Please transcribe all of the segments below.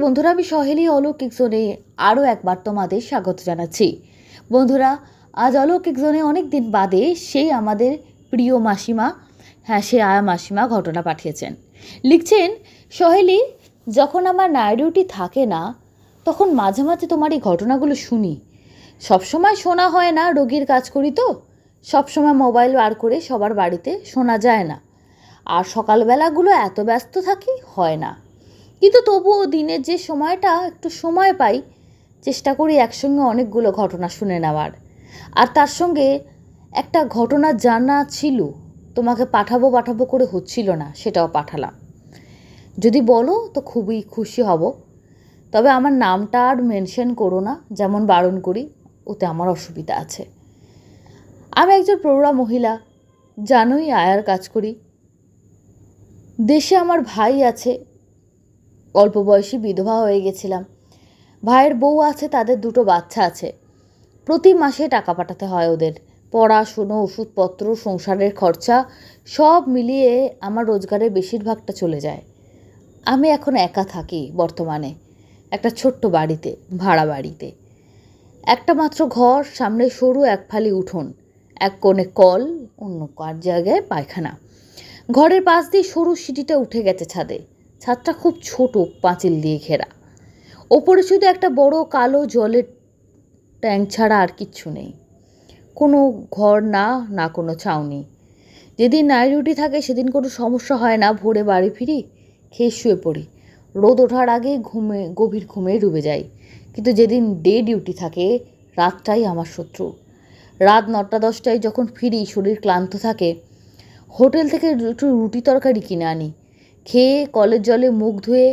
বন্ধুরা, আমি সহেলি অলৌকিক জোনে আরও একবার তোমাদের স্বাগত জানাচ্ছি। বন্ধুরা, আজ অলৌকিক জোনে অনেক দিন বাদে সেই আমাদের প্রিয় মাসিমা, সে আয়া মাসিমা ঘটনা পাঠিয়েছেন। লিখছেন, সহেলি, যখন আমার নাইট ডিউটি থাকে না তখন মাঝে মাঝে তোমার এই ঘটনাগুলো শুনি। সবসময় শোনা হয় না, রোগীর কাজ করি তো সবসময় মোবাইল বার করে সবার বাড়িতে শোনা যায় না, আর সকালবেলাগুলো এত ব্যস্ত থাকি হয় না। কিন্তু তবুও দিনের যে সময়টা একটু সময় পাই, চেষ্টা করি একসঙ্গে অনেকগুলো ঘটনা শুনে নেওয়ার। আর তার সঙ্গে একটা ঘটনা জানা ছিল, তোমাকে পাঠাবো পাঠাবো করে হচ্ছিল না, সেটাও পাঠালাম। যদি বলো তো খুবই খুশি হব, তবে আমার নামটা আর মেনশন করো না, যেমন বারণ করি, ওতে আমার অসুবিধা আছে। আমি একজন প্রৌঢ়া মহিলা, জানোই আয়ার কাজ করি। দেশে আমার ভাই আছে, অল্প বয়সী বিধবা হয়ে গেছিলাম। ভাইয়ের বউ আছে, তাদের দুটো বাচ্চা আছে। প্রতি মাসে টাকা পাঠাতে হয় ওদের, পড়াশুনো, ওষুধপত্র, সংসারের খরচা সব মিলিয়ে আমার রোজগারের বেশিরভাগটা চলে যায়। আমি এখন একা থাকি বর্তমানে, একটা ছোট্ট বাড়িতে, ভাড়া বাড়িতে। একটা মাত্র ঘর, সামনে সরু এক ফালি উঠোন, এক কোণে কল, অন্য কার জায়গায় পায়খানা। ঘরের পাশ দিয়ে সরু সিঁড়িটা উঠে গেছে ছাদে। ছাদটা খুব ছোট, পাঁচিল দিয়ে ঘেরা। ওপরে শুধু একটা বড় কালো জলের ট্যাঙ্ক ছাড়া আর কিচ্ছু নেই। কোনো ঘর না কোনো ছাউনি। যেদিন নাইট ডিউটি থাকে সেদিন কোনো সমস্যা হয় না, ভোরে বাড়ি ফিরি, খেয়ে শুয়ে পড়ি, রোদ ওঠার আগে গভীর ঘুমে ডুবে যাই। কিন্তু যেদিন ডে ডিউটি থাকে, রাতটাই আমার শত্রু। রাত 9টা-10টায় যখন ফিরি, শরীর ক্লান্ত থাকে, হোটেল থেকে একটু রুটি তরকারি কিনে আনি, খেয়ে কলের জলে মুখ ধুয়ে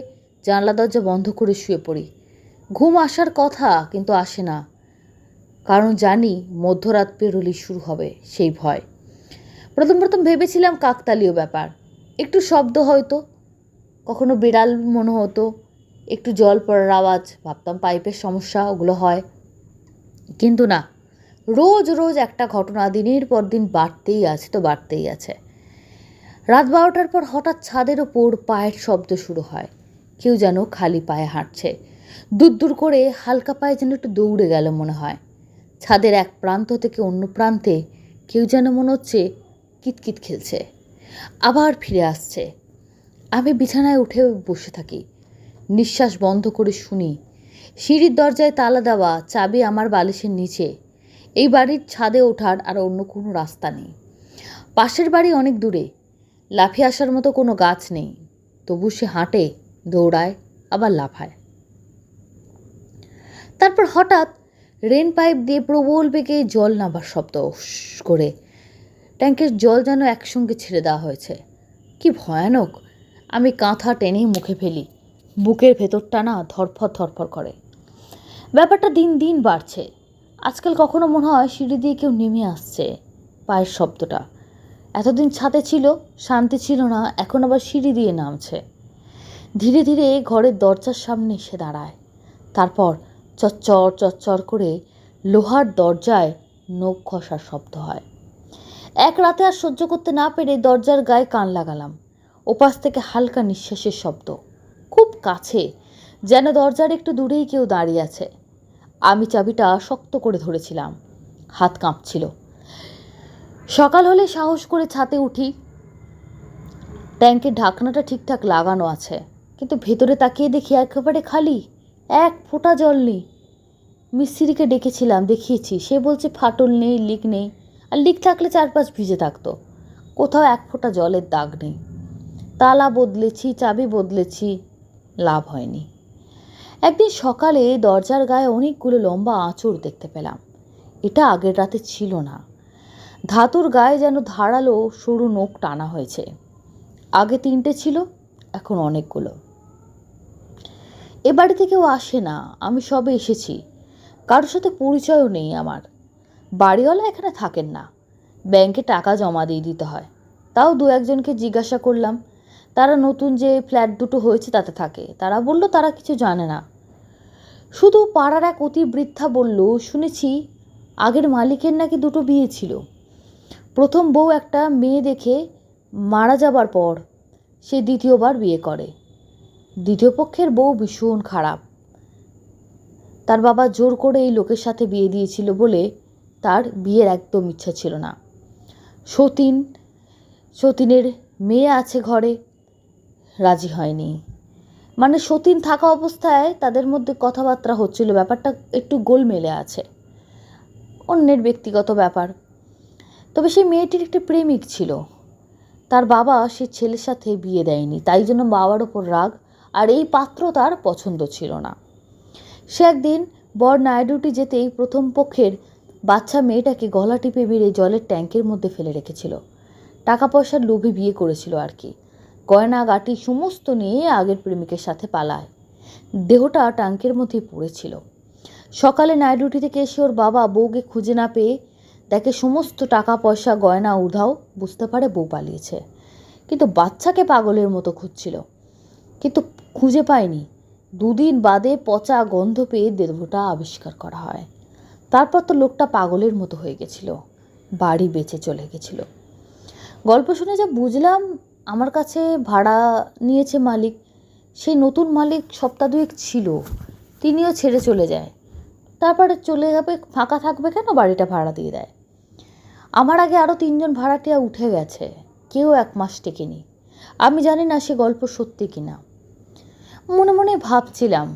জানলা দরজা বন্ধ করে শুয়ে পড়ি। ঘুম আসার কথা, কিন্তু আসে না, কারণ জানি মধ্যরাত পেরোলেই শুরু হবে সেই ভয়। প্রথম ভেবেছিলাম কাকতালীয় ব্যাপার, একটু শব্দ হয়তো, কখনো বিড়াল মনে হতো, একটু জল পড়ার আওয়াজ, ভাবতাম পাইপের সমস্যা, ওগুলো হয়। কিন্তু না, রোজ রোজ একটা ঘটনা দিনের পর দিন বাড়তেই আছে। রাত 12টার পর হঠাৎ ছাদের ওপর পায়ের শব্দ শুরু হয়। কেউ যেন খালি পায়ে হাঁটছে, দূর করে হালকা পায়ে যেন একটু দৌড়ে গেল মনে হয়। ছাদের এক প্রান্ত থেকে অন্য প্রান্তে কেউ যেন মনে হচ্ছে কিতকিত খেলছে, আবার ফিরে আসছে। আমি বিছানায় উঠে বসে থাকি, নিঃশ্বাস বন্ধ করে শুনি। সিঁড়ির দরজায় তালা দেওয়া, চাবি আমার বালিশের নিচে। এই বাড়ির ছাদে ওঠার আর অন্য কোনো রাস্তা নেই। পাশের বাড়ি অনেক দূরে, লাফিয়ে আসার মতো কোনো গাছ নেই, তবু সে হাঁটে, দৌড়ায়, আবার লাফায়। তারপর হঠাৎ রেন পাইপ দিয়ে প্রবল বেগে জল নামার শব্দ, করে ট্যাঙ্কের জল যেন একসঙ্গে ছেড়ে দেওয়া হয়েছে। কি ভয়ানক! আমি কাঁথা টেনে মুখে ফেলি, বুকের ভেতরটা না ধরফর করে। ব্যাপারটা দিন দিন বাড়ছে। আজকাল কখনো মনে হয় সিঁড়ি দিয়ে কেউ নেমে আসছে, পায়ের শব্দটা। এতদিন ছাদে ছিল, শান্তি ছিল না, এখন আবার সিঁড়ি দিয়ে নামছে। ধীরে ধীরে ঘরের দরজার সামনে এসে দাঁড়ায়, তারপর চচ্চর করে লোহার দরজায় নখ ঘষার শব্দ হয়। এক রাতে আর সহ্য করতে না পেরে দরজার গায়ে কান লাগালাম। ওপাশ থেকে হালকা নিঃশ্বাসের শব্দ, খুব কাছে, যেন দরজার একটু দূরেই কেউ দাঁড়িয়ে আছে। আমি চাবিটা শক্ত করে ধরেছিলাম, হাত কাঁপছিল। সকাল হলে সাহস করে ছাদে উঠি। ট্যাঙ্কের ঢাকনাটা ঠিকঠাক লাগানো আছে, কিন্তু ভেতরে তাকিয়ে দেখি একেবারে খালি, এক ফোঁটা জল নেই। মিস্ত্রিকে ডেকেছিলাম, দেখিয়েছি, সে বলছে ফাটল নেই, লিক নেই, আর লিক থাকলে চারপাশ ভিজে থাকতো। কোথাও এক ফোঁটা জলের দাগ নেই। তালা বদলেছি, চাবি বদলেছি, লাভ হয়নি। একদিন সকালে দরজার গায়ে অনেকগুলো লম্বা আঁচড় দেখতে পেলাম। এটা আগের রাতে ছিল না। ধাতুর গায়ে যেন ধারালো সরু নখ টানা হয়েছে। আগে 3টে ছিল, এখন অনেকগুলো। এ বাড়িতে কেউ আসে না, আমি সবে এসেছি, কারোর সাথে পরিচয়ও নেই আমার। বাড়িওয়ালা এখানে থাকেন না, ব্যাংকে টাকা জমা দিয়ে দিতে হয়। তাও 2-1জনকে জিজ্ঞাসা করলাম, তারা নতুন যে ফ্ল্যাট দুটো হয়েছে তাতে থাকে। তারা বলল তারা কিছু জানে না। শুধু পাড়ার এক অতি বৃদ্ধা বলল, শুনেছি আগের মালিকের নাকি 2টো বিয়ে ছিল। প্রথম বউ একটা মেয়ে দেখে মারা যাবার পর সে দ্বিতীয়বার বিয়ে করে। দ্বিতীয় পক্ষের বউ ভীষণ খারাপ। তার বাবা জোর করে এই লোকের সাথে বিয়ে দিয়েছিল বলে তার বিয়ের একদম ইচ্ছা ছিল না। সতীনের মেয়ে আছে ঘরে, রাজি হয়নি। মানে সতীন থাকা অবস্থায় তাদের মধ্যে কথাবার্তা হচ্ছিল, ব্যাপারটা একটু গোলমেলে আছে, অন্যের ব্যক্তিগত ব্যাপার। তবে সেই মেয়েটির একটি প্রেমিক ছিল, তার বাবা সে ছেলের সাথে বিয়ে দেয়নি, তাই জন্য বাবার ওপর রাগ, আর এই পাত্র তার পছন্দ ছিল না। সে একদিন বর নাইট ডিউটি যেতেই প্রথম পক্ষের বাচ্চা মেয়েটাকে গলা টিপে মেরে জলের ট্যাঙ্কের মধ্যে ফেলে রেখেছিল। টাকা পয়সার লোভে বিয়ে করেছিল আর কি। গয়না গাটি সমস্ত নিয়ে আগের প্রেমিকের সাথে পালায়। দেহটা ট্যাঙ্কের মধ্যে পড়েছিল। সকালে নাইট ডিউটি থেকে এসে ওর বাবা বউকে খুঁজে না পেয়ে দেখে সমস্ত টাকা পয়সা গয়না উধাও, বুঝতে পারে বউ পালিয়েছে। কিন্তু বাচ্চাকে পাগলের মতো খুঁজছিল, কিন্তু খুঁজে পায়নি। 2 দিন বাদে পচা গন্ধ পেয়ে দেহটা আবিষ্কার করা হয়। তারপর তো লোকটা পাগলের মতো হয়ে গেছিল, বাড়ি বেচে চলে গেছিল। গল্প শুনে যা বুঝলাম, আমার কাছে ভাড়া নিয়েছে মালিক, সেই নতুন মালিক সপ্তাহ 2 ছিল, তিনিও ছেড়ে চলে যায়। তারপরে চলে যাবে, ফাঁকা থাকবে কেন, বাড়িটা ভাড়া দিয়ে দেয়। আমার আগে আরও 3 জন ভাড়াটিয়া উঠে গেছে, কেউ 1 মাস টেকেনি। আমি জানি না সে গল্প সত্যি কিনা। মনে মনে ভাবছিলাম,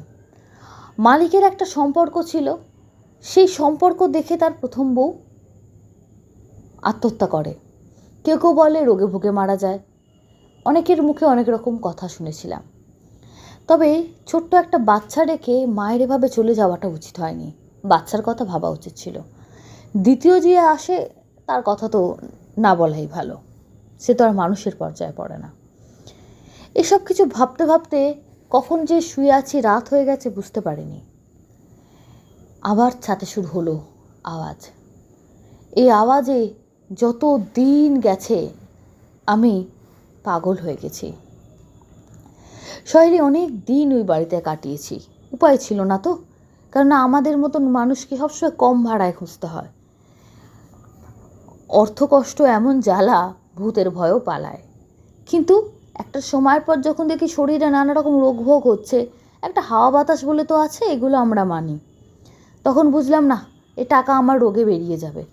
মালিকের একটা সম্পর্ক ছিল, সেই সম্পর্ক দেখে তার প্রথম বউ আত্মহত্যা করে। কেউ কেউ বলে রোগে ভোগে মারা যায়, অনেকের মুখে অনেক রকম কথা শুনেছিলাম। তবে ছোট্ট একটা বাচ্চা রেখে মায়ের এভাবে চলে যাওয়াটা উচিত হয়নি, বাচ্চার কথা ভাবা উচিত ছিল। দ্বিতীয় যে আসে তার কথা তো না বলাই ভালো, সে তো আর মানুষের পর্যায়ে পড়ে না। এসব কিছু ভাবতে ভাবতে কখন যে শুয়ে আছি, রাত হয়ে গেছে বুঝতে পারিনি। আবার ছাতে শুরু হলো আওয়াজ। এই আওয়াজে যত দিন গেছে আমি পাগল হয়ে গেছি। সহেলি অনেক দিন ওই বাড়িতে কাটিয়েছি, উপায় ছিল না তো, কারণ আমাদের মতন মানুষকে সবসময় কম ভাড়ায় খুঁজতে হয়। অর্থ কষ্ট এমন জ্বালা, ভূতের ভয়ও পালায়। কিন্তু একটা সময়ের পর যখন দেখি শরীরে নানা রকম রোগ ভোগ হচ্ছে, একটা হাওয়া বাতাস বলে তো আছে, এগুলো আমরা মানি। তখন বুঝলাম না, এ টাকা আমার রোগে বেরিয়ে যাবে।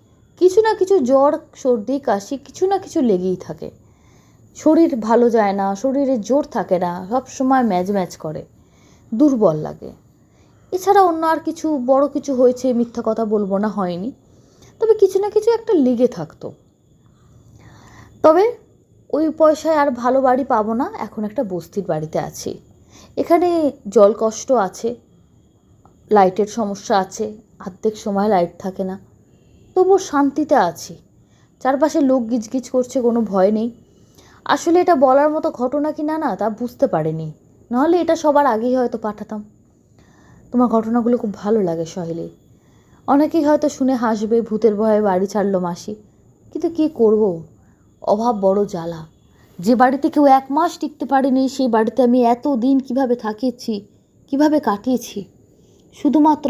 কিছু না কিছু জ্বর সর্দি কাশি কিছু না কিছু লেগেই থাকে, শরীর ভালো যায় না, শরীরে জোর থাকে না, সব সময় ম্যাজ ম্যাজ করে, দুর্বল লাগে। এছাড়া অন্য আর কিছু বড় কিছু হয়েছে মিথ্যা কথা বলবো না, হয়নি, তবে কিছু না কিছু একটা লেগে থাকতো। তবে ওই পয়সায় আর ভালো বাড়ি পাবো না, এখন একটা বস্তির বাড়িতে আছি। এখানে জল কষ্ট আছে, লাইটের সমস্যা আছে, অর্ধেক সময় লাইট থাকে না, তবুও শান্তিতে আছি। চারপাশে লোক গিজগিজ করছে, কোনো ভয় নেই। আসলে এটা বলার মতো ঘটনা কি না তা বুঝতে পারিনি, নাহলে এটা সবার আগেই হয়তো পাঠাতাম। তোমার ঘটনাগুলো খুব ভালো লাগে সহেলি। অনেকেই হয়তো শুনে হাসবে, ভূতের ভয়ে বাড়ি ছাড়লো মাসি, কিন্তু কী করব, অভাব বড় জ্বালা। যে বাড়িতে কেউ 1 মাস টিকতে পারেনি, সেই বাড়িতে আমি এত দিন কীভাবে থাকিয়েছি, কীভাবে কাটিয়েছি, শুধুমাত্র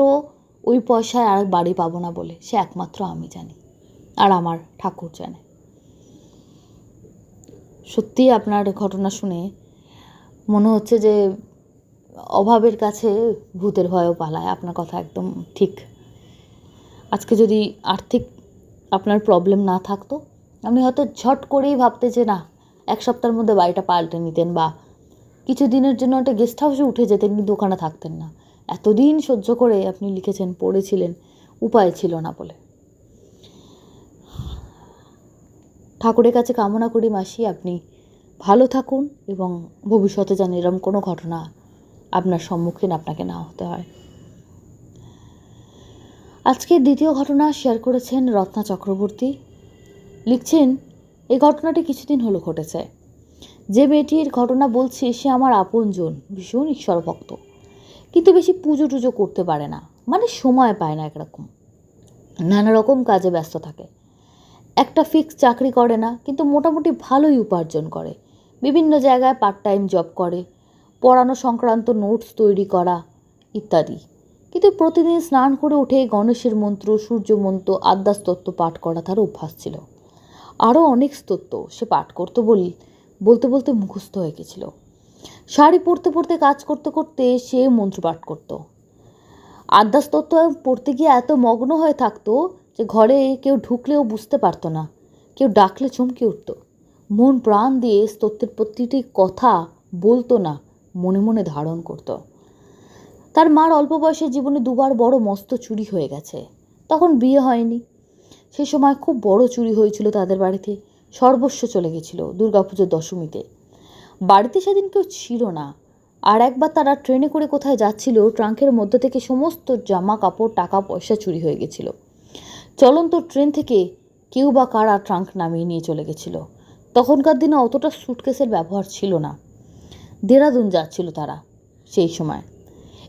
ওই পয়সায় আর বাড়ি পাবো না বলে, সে একমাত্র আমি জানি আর আমার ঠাকুর জানে। সত্যিই আপনার ঘটনা শুনে মনে হচ্ছে যে অভাবের কাছে ভূতের ভয়ও পালায়। আপনার কথা একদম ঠিক। আজকে যদি আর্থিক আপনার প্রবলেম না থাকতো, আপনি হয়তো ঝট করেই ভাবতে যে না, 1 সপ্তাহের মধ্যে বাড়িটা পাল্টে নিতেন, বা কিছু দিনের জন্য একটা গেস্ট হাউসে উঠে যেতেন, কিন্তু ওখানে থাকতেন না। এতদিন সহ্য করে আপনি লিখেছেন, পড়েছিলেন, উপায় ছিল না বলে। ঠাকুরের কাছে কামনা করি মাসি, আপনি ভালো থাকুন এবং ভবিষ্যতে যেন এরকম কোনো ঘটনা আপনার সম্মুখীন আপনাকে না হতে হয়। আজকে দ্বিতীয় ঘটনা শেয়ার করেছেন রত্না চক্রবর্তী। লিখছেন, এই ঘটনাটি কিছুদিন হলো ঘটেছে। যে মেয়েটির ঘটনা বলছি সে আমার আপনজন, ভীষণ ঈশ্বর ভক্ত, কিন্তু বেশি পুজো টুজো করতে পারে না, মানে সময় পায় না, একরকম নানা রকম কাজে ব্যস্ত থাকে। একটা ফিক্সড চাকরি করে না, কিন্তু মোটামুটি ভালোই উপার্জন করে। বিভিন্ন জায়গায় পার্ট টাইম জব করে, পড়ানো সংক্রান্ত নোটস তৈরি করা ইত্যাদি। কিন্তু প্রতিদিন স্নান করে উঠে গণেশের মন্ত্র, সূর্য মন্ত্র, আদ্যাস্তত্ত্ব পাঠ করা তার অভ্যাস ছিল। আরও অনেক স্তোত্র সে পাঠ করতো বলতে বলতে মুখস্থ হয়ে গেছিল। শাড়ি পরতে পরতে কাজ করতে করতে সে মন্ত্রপাঠ করত। আদ্যাস্তত্ত্ব পড়তে গিয়ে এত মগ্ন হয়ে থাকতো যে ঘরে কেউ ঢুকলেও বুঝতে পারতো না, কেউ ডাকলে চমকে উঠত। মন প্রাণ দিয়ে স্তোত্রের প্রতিটি কথা বলতো না, মনে মনে ধারণ করত। তার মার অল্প বয়সে জীবনে দুবার বড় মস্ত চুরি হয়ে গেছে। তখন বিয়ে হয়নি। সে সময় খুব বড় চুরি হয়েছিল তাদের বাড়িতে, সর্বস্ব চলে গেছিল দুর্গাপুজোর দশমীতে। বাড়িতে সেদিন কেউ ছিল না। আর একবার তারা ট্রেনে করে কোথায় যাচ্ছিল, ট্রাঙ্কের মধ্যে থেকে সমস্ত জামা কাপড় টাকা পয়সা চুরি হয়ে গেছিল। চলন্ত ট্রেন থেকে কেউ বা কারা ট্রাঙ্ক নামিয়ে নিয়ে চলে গেছিল। তখনকার দিনে অতটা সুটকেসের ব্যবহার ছিল না। দেরাদুন যাচ্ছিল তারা সেই সময়।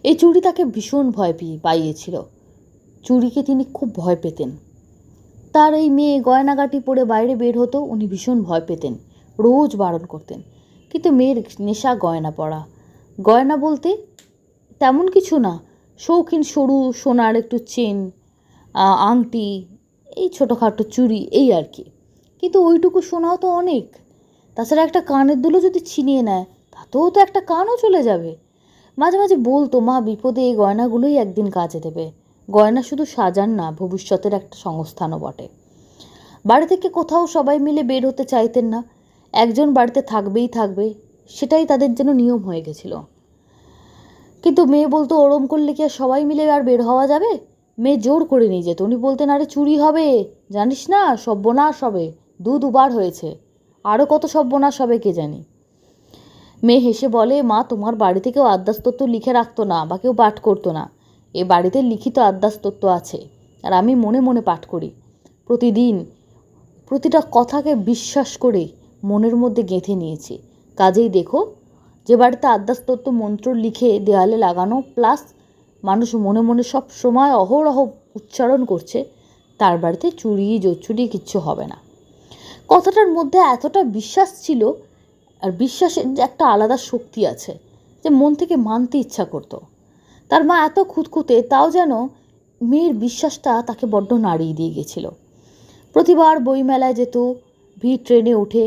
এই চুরি তাকে ভীষণ ভয় পাইয়েছিল। চুরিকে তিনি খুব ভয় পেতেন। তার এই মেয়ে গয়নাগাটি পরে বাইরে বের হতো, উনি ভীষণ ভয় পেতেন, রোজ বারণ করতেন। কিন্তু মেয়ের নেশা গয়না পরা। গয়না বলতে তেমন কিছু না, শৌখিন সরু সোনার একটু চেন, আংটি, এই ছোটোখাটো চুড়ি, এই আর কি। কিন্তু ওইটুকু সোনাও তো অনেক। তাছাড়া একটা কানের দুলও যদি ছিনিয়ে নেয়, তাতেও তো একটা কানও চলে যাবে। মাঝে মাঝে বলতো, মা বিপদে এই গয়নাগুলোই একদিন কাজে দেবে। গয়না শুধু সাজান না, ভবিষ্যতের একটা সংস্থানও বটে। বাড়ি থেকে কোথাও সবাই মিলে বের হতে চাইতেন না। একজন বাড়িতে থাকবেই থাকবে, সেটাই তাদের যেন নিয়ম হয়ে গেছিল। কিন্তু মেয়ে বলতো, ওরম করলে কি আর সবাই মিলে আর বের হওয়া যাবে? মেয়ে জোর করে নিয়ে যেত। উনি বলতেন, আরে চুরি হবে, জানিস না, সর্বনাশ হবে, দুবার হয়েছে, আরও কত সর্বনাশ হবে কে জানি। মেয়ে হেসে বলে, মা তোমার বাড়িতে কেউ আদ্যাস্তত্ত্ব লিখে রাখতো না বা কেউ পাঠ করতো না। এ বাড়িতে লিখিত আদ্যাস্তত্ত্ব আছে, আর আমি মনে মনে পাঠ করি প্রতিদিন। প্রতিটা কথাকে বিশ্বাস করে মনের মধ্যে গেঁথে নিয়েছি। কাজেই দেখো, যে বাড়িতে আদ্যাস্তত্ত্ব মন্ত্র লিখে দেওয়ালে লাগানো, প্লাস মানুষ মনে মনে সব সময় অহরহ উচ্চারণ করছে, তার বাড়িতে চুরি জোচ্চুরি কিচ্ছু হবে না। কথাটার মধ্যে এতটা বিশ্বাস ছিল, আর বিশ্বাসের যে একটা আলাদা শক্তি আছে, যে মন থেকে মানতে ইচ্ছা করত। তার মা এত খুঁতখুঁতে, তাও যেন মেয়ের বিশ্বাসটা তাকে বড্ড নাড়িয়ে দিয়ে গেছিল। প্রতিবার বইমেলায় যেত, ভিড় ট্রেনে উঠে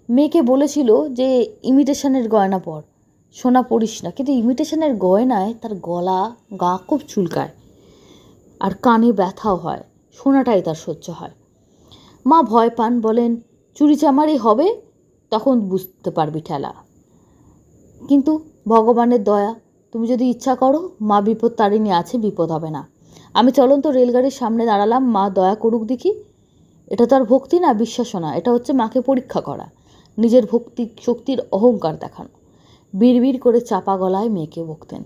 মেয়েকে বলেছিল যে ইমিটেশনের গয়না পর, সোনা পরিস না। কিন্তু ইমিটেশনের গয়নায় তার গলা গা খুব চুলকায়, আর কানে ব্যথাও হয়, সোনাটাই তার সহ্য হয়। মা ভয় পান, বলেন, চুরি চামারি হবে, তখন বুঝতে পারবি ঠেলা। কিন্তু ভগবানের দয়া, তুমি যদি ইচ্ছা করো, মা বিপদ তারিণী আছে, বিপদ হবে না। আমি চলন্ত রেলগাড়ির সামনে দাঁড়ালাম, মা দয়া করুক দেখি। এটা তো আর ভক্তি না, বিশ্বাসও না, এটা হচ্ছে মাকে পরীক্ষা করা, নিজের ভক্তি শক্তির অহংকার দেখানো। বিড়বিড় করে চাপা গলায় মেয়েকে বকতেন।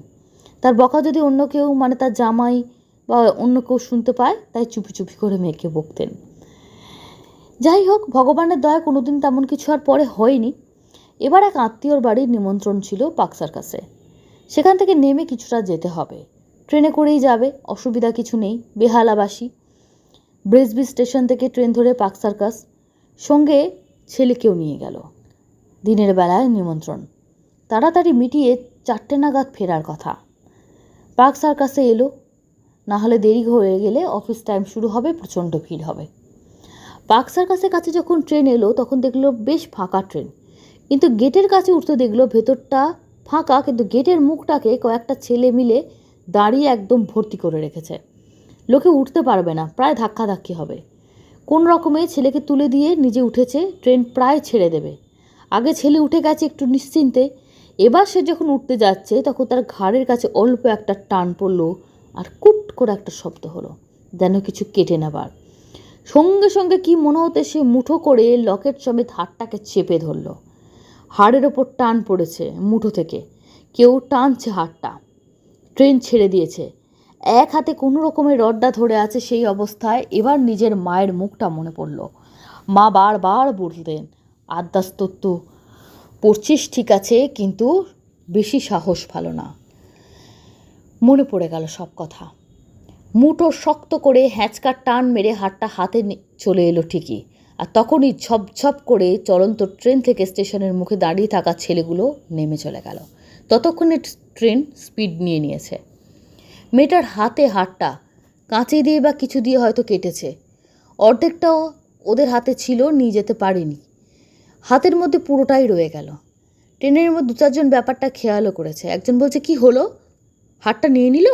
তার বকা যদি অন্য কেউ, মানে তার জামাই বা অন্য কেউ শুনতে পায়, তাই চুপি চুপি করে মেয়েকে বকতেন। যাই হোক, ভগবানের দয়া কোনোদিন তেমন কিছু আর পরে হয়নি। এবার এক আত্মীয়র বাড়ির নিমন্ত্রণ ছিল পার্ক সার্কাসে। সেখান থেকে নেমে কিছুটা যেতে হবে, ট্রেনে করেই যাবে, অসুবিধা কিছু নেই। বেহালাবাসী। ব্রেসবি স্টেশন থেকে ট্রেন ধরে পার্ক সার্কাস। সঙ্গে ছেলেকেও নিয়ে গেল। দিনের বেলায় নিমন্ত্রণ, তাড়াতাড়ি মিটিয়ে 4টে নাগাদ ফেরার কথা। পার্ক সার্কাসে এলো, না হলে দেরি হয়ে গেলে অফিস টাইম শুরু হবে, প্রচণ্ড ভিড় হবে। পার্ক সার্কাসের কাছে যখন ট্রেন এলো, তখন দেখলো বেশ ফাঁকা ট্রেন। কিন্তু গেটের কাছে উঠতে দেখলো ভেতরটা ফাঁকা, কিন্তু গেটের মুখটাকে কয়েকটা ছেলে মিলে দাঁড়িয়ে একদম ভর্তি করে রেখেছে। লোকে উঠতে পারবে না, প্রায় ধাক্কাধাক্কি হবে। কোন রকমে ছেলেকে তুলে দিয়ে নিজে উঠেছে, ট্রেন প্রায় ছেড়ে দেবে। আগে ছেলে উঠে গেছে একটু নিশ্চিন্তে, এবার সে যখন উঠতে যাচ্ছে, তখন তার ঘাড়ের কাছে অল্প একটা টান পড়লো, আর কুট করে একটা শব্দ হলো, যেন কিছু কেটে নেবার। সঙ্গে সঙ্গে কি মনে হতে সে মুঠো করে লকেট সমেত হাড়টাকে চেপে ধরল। হাড়ের ওপর টান পড়েছে মুঠো থেকে, কেউ টানছে হাড়টা। ট্রেন ছেড়ে দিয়েছে। এক হাতে কোনো রকমের রডটা ধরে আছে সেই অবস্থায়। এবার নিজের মায়ের মুখটা মনে পড়ল। মা বারবার বলতেন, আদ্যাস্তত্ত্ব পড়ছিস ঠিক আছে, কিন্তু বেশি সাহস ভালো না। মনে পড়ে গেল সব কথা। মুঠো শক্ত করে হ্যাঁচকার টান মেরে হাতটা হাতে চলে এলো ঠিকই। আর তখনই ঝপঝপ করে চলন্ত ট্রেন থেকে স্টেশনের মুখে দাঁড়িয়ে থাকা ছেলেগুলো নেমে চলে গেল। ততক্ষণে ট্রেন স্পিড নিয়ে নিয়েছে। মেয়েটার হাতে হাতটা কাঁচি দিয়ে বা কিছু দিয়ে হয়তো কেটেছে। অর্ধেকটাও ওদের হাতে ছিল, নিয়ে যেতে পারেনি। হাতের মধ্যে পুরোটাই রয়ে গেল। ট্রেনের মধ্যে 2-4 জন ব্যাপারটা খেয়ালও করেছে। একজন বলছে, কি হলো, হাতটা নিয়ে নিল?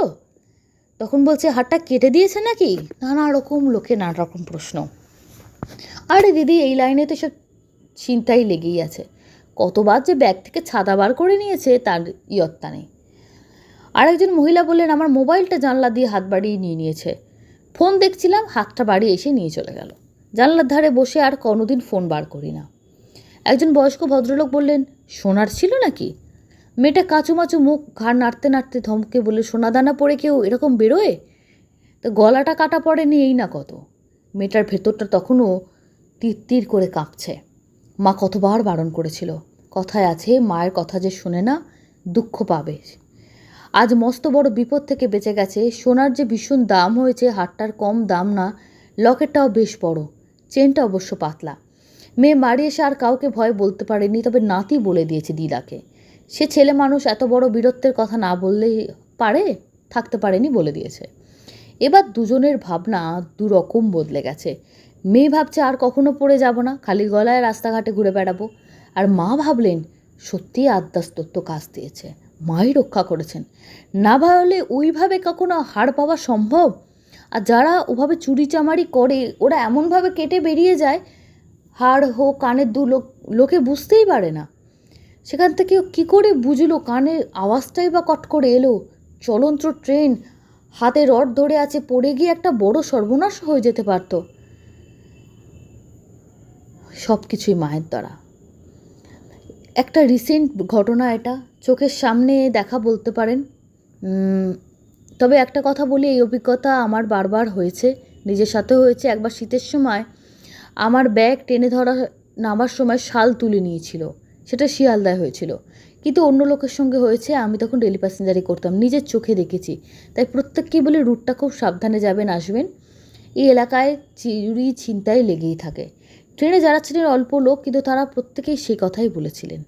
তখন বলছে, হাতটা কেটে দিয়েছে নাকি? নানা রকম লোকে নানা রকম প্রশ্ন। আরে দিদি, এই লাইনে তো সব চিন্তাই লেগেই আছে। কতবার যে ব্যাগ থেকে ছাতা বার করে নিয়েছে তার ইয়ত্তা নেই। আরেকজন মহিলা বললেন, আমার মোবাইলটা জানলা দিয়ে হাত বাড়িয়ে নিয়ে নিয়েছে। ফোন দেখছিলাম, হাতটা বাড়িয়ে এসে নিয়ে চলে গেল। জানলার ধারে বসে আর কোনোদিন ফোন বার করি না। একজন বয়স্ক ভদ্রলোক বললেন, সোনার ছিল নাকি? মেয়েটা কাঁচুমাচু মুখ, ঘাড় নাড়তে নাড়তে ধমকে বললে, সোনাদানা পরে কেউ এরকম বেরোয়? তো গলাটা কাটা পড়েনি এই না কত। মেয়েটার ভেতরটা তখনও তীর তীর করে কাঁপছে। মা কতবার বারণ করেছিল, কথায় আছে মায়ের কথা যে শুনে না দুঃখ পাবে। আজ মস্ত বড় বিপদ থেকে বেঁচে গেছে। সোনার যে ভীষণ দাম হয়েছে, হারটার কম দাম না, লকেটটাও বেশ বড়, চেনটা অবশ্য পাতলা। মেয়ে বাড়ি এসে আর কাউকে ভয় বলতে পারেনি, তবে নাতি বলে দিয়েছে দিদাকে। সে ছেলে মানুষ, এত বড় বীরত্বের কথা না বললেই পারে, থাকতে পারেনি, বলে দিয়েছে। এবার দুজনের ভাবনা দুরকম বদলে গেছে। মেয়ে ভাবছে আর কখনো পড়ে যাব না, খালি গলায় রাস্তাঘাটে ঘুরে বেড়াবো। আর মা ভাবলেন, সত্যিই আদ্যাস্তত্ব কাজ দিয়েছে, মাই রক্ষা করেছেন। না ভাবলে ওইভাবে কখনো হার পাওয়া সম্ভব? আর যারা ওভাবে চুরিচামারি করে, ওরা এমনভাবে কেটে বেরিয়ে যায়, হাড় হোক কানের লোকে বুঝতেই পারে না। সেখান থেকে কী করে বুঝলো কানের আওয়াজটাই বা কট করে এলো? চলন্ত ট্রেন, হাতে রড ধরে আছে, পড়ে গিয়ে একটা বড় সর্বনাশ হয়ে যেতে পারত। সব কিছুই মায়ের দ্বারা। একটা রিসেন্ট ঘটনা, এটা চোখের সামনে দেখা বলতে পারেন। তবে একটা কথা বলি, এই অভিজ্ঞতা আমার বারবার হয়েছে, নিজের সাথে হয়েছে। একবার শীতের সময় আমার ব্যাগ ট্রেনে নামার সময় শাল তুলে নিয়েছিল। সেটা শিয়ালদায় হয়েছিল, কিন্তু অন্য লোকের সঙ্গে হয়েছে। আমি তখন ডেলি প্যাসেঞ্জারি করতাম, নিজের চোখে দেখেছি। তাই প্রত্যেককেই বলে রুটটা খুব সাবধানে যাবেন, আসবেন। এই এলাকায় চুরি ছিনতাই লেগেই থাকে। ট্রেনে যারা ছিলেন অল্প লোক, কিন্তু তারা প্রত্যেকেই সেই কথাই বলেছিলেন।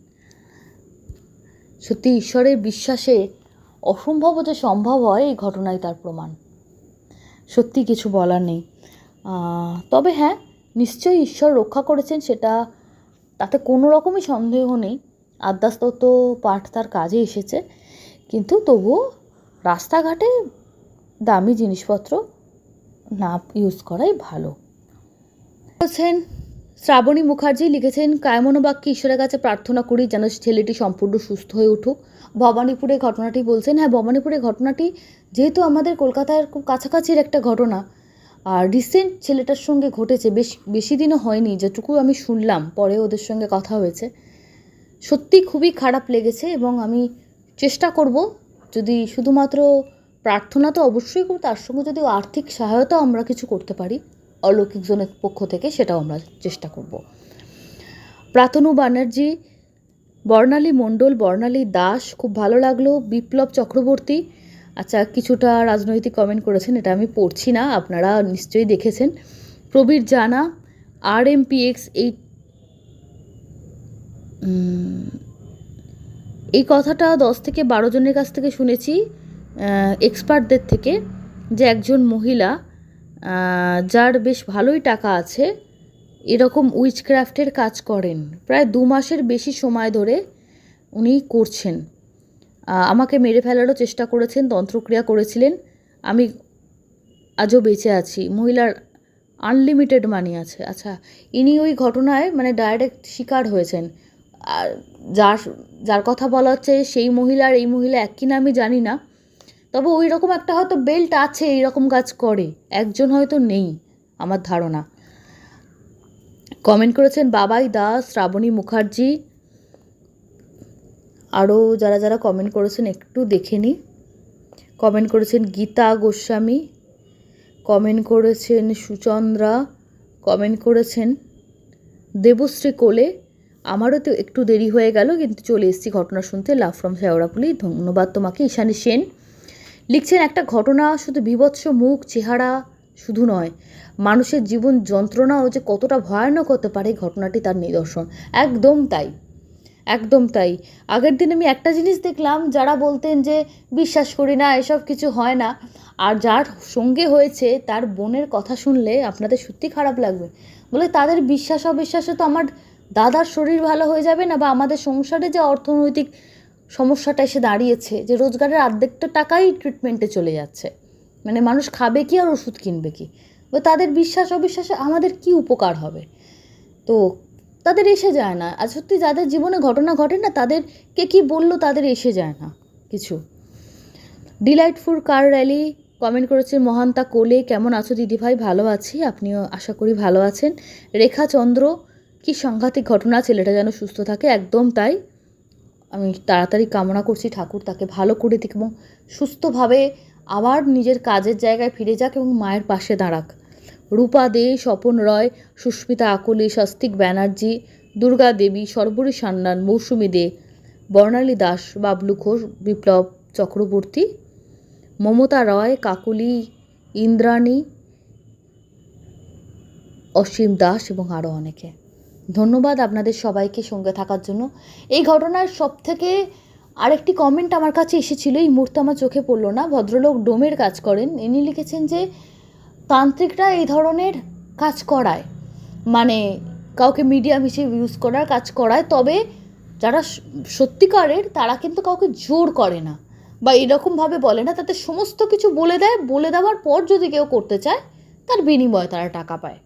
সত্যি ঈশ্বরের বিশ্বাসে অসম্ভব যে সম্ভব হয়, এই ঘটনায় তার প্রমাণ। সত্যি কিছু বলার নেই। তবে হ্যাঁ, নিশ্চয়ই ঈশ্বর রক্ষা করেছেন, সেটা তাতে কোনো রকমই সন্দেহ নেই। আদ্যাস্তত্ব পাঠ তার কাজে এসেছে, কিন্তু তবুও রাস্তাঘাটে দামি জিনিসপত্র না ইউজ করাই ভালো। বলছেন শ্রাবণী মুখার্জি, লিখেছেন, কায়মনোবাক্যে ঈশ্বরের কাছে প্রার্থনা করি যেন ছেলেটি সম্পূর্ণ সুস্থ হয়ে উঠুক। ভবানীপুরের ঘটনাটি বলছেন। হ্যাঁ, ভবানীপুরের ঘটনাটি যেহেতু আমাদের কলকাতার খুব কাছাকাছির একটা ঘটনা, আর রিসেন্ট ছেলেটার সঙ্গে ঘটেছে, বেশি দিনও হয়নি, যেটুকু আমি শুনলাম, পরে ওদের সঙ্গে কথা হয়েছে। সত্যি খুবই খারাপ লেগেছে, এবং আমি চেষ্টা করব, যদি শুধুমাত্র প্রার্থনা তো অবশ্যই করব, তার সঙ্গে যদি আর্থিক সহায়তা আমরা কিছু করতে পারি অলৌকিক জনের পক্ষ থেকে, সেটাও আমরা চেষ্টা করব। প্রাতনু ব্যানার্জি, বর্ণালী মণ্ডল, বর্ণালী দাস, খুব ভালো লাগলো। বিপ্লব চক্রবর্তী, আচ্ছা, কিছুটা রাজনৈতিক কমেন্ট করেছেন, এটা আমি পড়ছি না, আপনারা নিশ্চয়ই দেখেছেন। প্রবীর জানা, RMPX, এই কথাটা 10 থেকে 12 জনের কাছ থেকে শুনেছি, এক্সপার্টদের থেকে, যে একজন মহিলা যার বেশ ভালোই টাকা আছে, এরকম উইচক্রাফটের কাজ করেন, প্রায় 2 মাসের বেশি সময় ধরে উনি করছেন। আমাকে মেরে ফেলারও চেষ্টা করেছেন, তন্ত্রক্রিয়া করেছিলেন। আমি আজও বেঁচে আছি। মহিলার আনলিমিটেড মানি আছে। আচ্ছা, ইনি ওই ঘটনায় মানে ডাইরেক্ট শিকার হয়েছেন। আর যার কথা বলা হচ্ছে সেই মহিলার এই মহিলা এক কিনা আমি জানি না, তবে ওই রকম একটা হয়তো বেল্ট আছে, এইরকম কাজ করে, একজন হয়তো নেই আমার ধারণা। কমেন্ট করেছেন বাবাই দাস, শ্রাবণী মুখার্জি, আরও যারা যারা কমেন্ট করেছেন একটু দেখে নিই। কমেন্ট করেছেন গীতা গোস্বামী, কমেন্ট করেছেন সুচন্দ্রা, কমেন্ট করেছেন দেবশ্রী কোলে। আমারও তো একটু দেরি হয়ে গেল, কিন্তু চলে এসেছি ঘটনা শুনতে। লাভ ফ্রম শেওড়াফুলি, ধন্যবাদ তোমাকে। ঈশানী সেন লিখছেন, একটা ঘটনা শুধু বীভৎস মুখ চেহারা শুধু নয়, মানুষের জীবন যন্ত্রণাও যে কতটা ভয়ানক হতে পারে, ঘটনাটি তার নিদর্শন। একদম তাই, একদম তাই। আগের দিন আমি একটা জিনিস দেখলাম, যারা বলতেন যে বিশ্বাস করি না, এসব কিছু হয় না, আর যার সঙ্গে হয়েছে তার বোনের কথা শুনলে আপনাদের সত্যি খারাপ লাগবে। বলে তাদের বিশ্বাস অবিশ্বাসে তো আমার দাদার শরীর ভালো হয়ে যাবে না, বা আমাদের সংসারে যে অর্থনৈতিক সমস্যাটা এসে দাঁড়িয়েছে, যে রোজগারের অর্ধেকটা টাকাই ট্রিটমেন্টে চলে যাচ্ছে, মানে মানুষ খাবে কি আর ওষুধ কিনবে কি, বা তাদের বিশ্বাস অবিশ্বাসে আমাদের কি উপকার হবে? তো তাদের এসে যায় না। আর সত্যি যাদের জীবনে ঘটনা ঘটে না, তাদেরকে কি বললো তাদের এসে যায় না কিছু। ডিলাইটফুল কার র্যালি কমেন্ট করেছে মহান্তা কোলে, কেমন আছো দিদিভাই? ভালো আছি, আপনিও আশা করি ভালো আছেন। রেখা চন্দ্র, কি সাংঘাতিক ঘটনা, ছেলেটা যেন সুস্থ থাকে। একদম তাই, আমি তাড়াতাড়ি কামনা করছি ঠাকুর তাকে ভালো করে দিক এবং সুস্থভাবে আবার নিজের কাজের জায়গায় ফিরে যাক এবং মায়ের পাশে দাঁড়াক। রূপা দে, স্বপন রয়, সুস্মিতা আকলি, স্বস্তিক ব্যানার্জি, দুর্গা দেবী, সর্বরী সান্যাল, মৌসুমী দে, বর্ণালী দাস, বাবলু ঘোষ, বিপ্লব চক্রবর্তী, মমতা রয়, কাকুলি, ইন্দ্রাণী, অসীম দাস এবং আরও অনেকে। ধন্যবাদ আপনাদের সবাইকে সঙ্গে থাকার জন্য। এই ঘটনার সবথেকে আরেকটি কমেন্ট আমার কাছে এসেছিল, এই মুহূর্তে আমার চোখে পড়লো না। ভদ্রলোক ডোমের কাজ করেন, ইনি লিখেছেন যে তান্ত্রিকরা এই ধরনের কাজ করায়, মানে কাউকে মিডিয়াম হিসেবে ইউজ করার কাজ করায়, তবে যারা সত্যিকারের তারা কিন্তু কাউকে জোর করে না বা এরকমভাবে বলে না, তাতে সমস্ত কিছু বলে দেয়, বলে দেওয়ার পর যদি কেউ করতে চায় তার বিনিময়ে তারা টাকা পায়।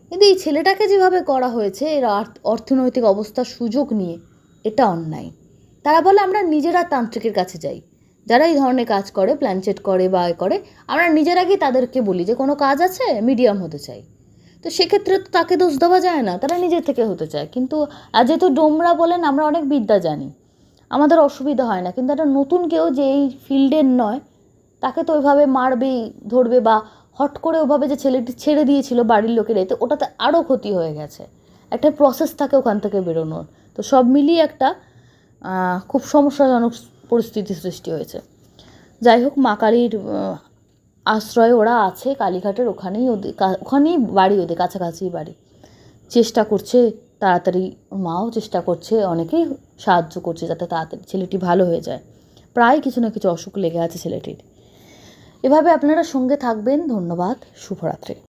কিন্তু এই ছেলেটাকে যেভাবে করা হয়েছে, এর অর্থনৈতিক অবস্থার সুযোগ নিয়ে, এটা অন্যায়। তারা বলে আমরা নিজেরা তান্ত্রিকের কাছে যাই, যারা এই ধরনের কাজ করে, প্ল্যানচেট করে বা করে, আমরা নিজেরা গিয়ে তাদেরকে বলি যে কোনো কাজ আছে, মিডিয়াম হতে চাই। তো সেক্ষেত্রে তো তাকে দোষ দেওয়া যায় না, তারা নিজের থেকে হতে চায়। কিন্তু যেহেতু ডোমরা বলেন আমরা অনেক বিদ্যা জানি, আমাদের অসুবিধা হয় না, কিন্তু একটা নতুন কেউ যে এই ফিল্ডের নয়, তাকে তো ওইভাবে মারবেই, ধরবে, বা হট করে ওভাবে যে ছেলেটি ছেড়ে দিয়েছিল বাড়ির লোকের, এতে ওটাতে আরও ক্ষতি হয়ে গেছে। একটা প্রসেস থাকে ওখান থেকে বেরোনোর। তো সব মিলিয়ে একটা খুব সমস্যাজনক পরিস্থিতি সৃষ্টি হয়েছে। যাই হোক, মা কালীর আশ্রয়ে ওরা আছে, কালীঘাটের ওখানেই বাড়ি, ওদের কাছাকাছি বাড়ি। চেষ্টা করছে তাড়াতাড়ি, মাও চেষ্টা করছে, অনেকেই সাহায্য করছে যাতে তাড়াতাড়ি ছেলেটি ভালো হয়ে যায়। প্রায় কিছু না কিছু অসুখ লেগে আছে ছেলেটির। এভাবে আপনারা সঙ্গে থাকবেন। ধন্যবাদ, শুভরাত্রি।